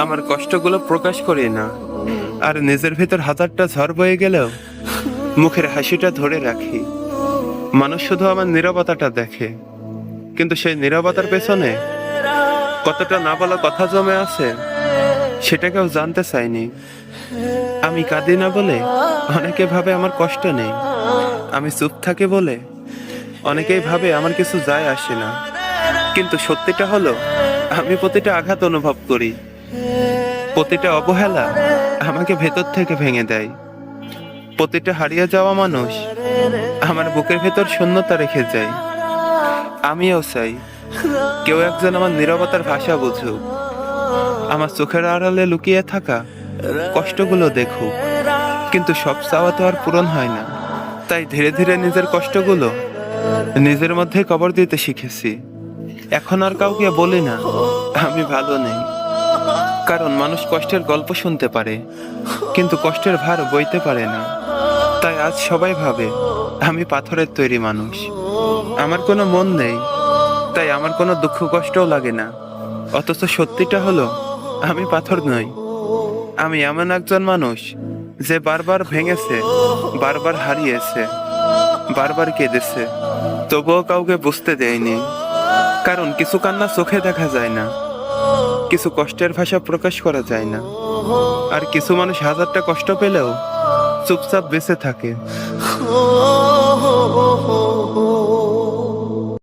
আমার কষ্টগুলো প্রকাশ করি না, আর নিজের ভেতর হাজারটা ঝড় বয়ে গেলেও মুখের হাসিটা ধরে রাখি। মানুষ শুধু আমার নীরবতাটা দেখে, কিন্তু সেই নীরবতার পেছনে কতটা না বলা কথা জমে আছে সেটা কেউ জানতে চায়নি। আমি কাঁদি না বলে অনেকে ভাবে আমার কষ্ট নেই, আমি চুপ থাকি বলে অনেকেই ভাবে আমার কিছু যায় আসে না। কিন্তু সত্যিটা হলো, আমি প্রতিটা আঘাত অনুভব করি, প্রতিটা অবহেলা আমাকে ভেতর থেকে ভেঙে দেয়। প্রতিটা হারিয়ে যাওয়া মানুষ আমার বুকের ভেতর শূন্যতা রেখে যায়। আমিও চাই কেউ একজন আমার নীরবতার ভাষা বুঝুক, আমার চোখের আড়ালে লুকিয়ে থাকা কষ্টগুলো দেখুক। কিন্তু সব চাওয়া তো আর পূরণ হয় না, তাই ধীরে ধীরে নিজের কষ্টগুলো নিজের মধ্যে কবর দিতে শিখেছি। এখন আর কাউকে বলি না আমি ভালো নেই, কারণ মানুষ কষ্টের গল্প শুনতে পারে কিন্তু কষ্টের ভার বইতে পারে না। তাই আজ সবাই ভাবে আমি পাথরের তৈরি মানুষ, আমার কোনো মন নেই, তাই আমার কোনো দুঃখ কষ্টও লাগে না। অথচ সত্যিটা হলো আমি পাথর নই, আমি এমন একজন মানুষ যে বারবার ভেঙেছে, বারবার হারিয়েছে, বারবার কেঁদেছে, তবুও কাউকে বুঝতে দেয়নি। কারণ কিছু কান্না চোখে দেখা যায় না, কিছু কষ্টের ভাষা প্রকাশ করা যায় না, আর কিছু মানুষ হাজারটা কষ্ট পেলেও চুপচাপ বেঁচে থাকে।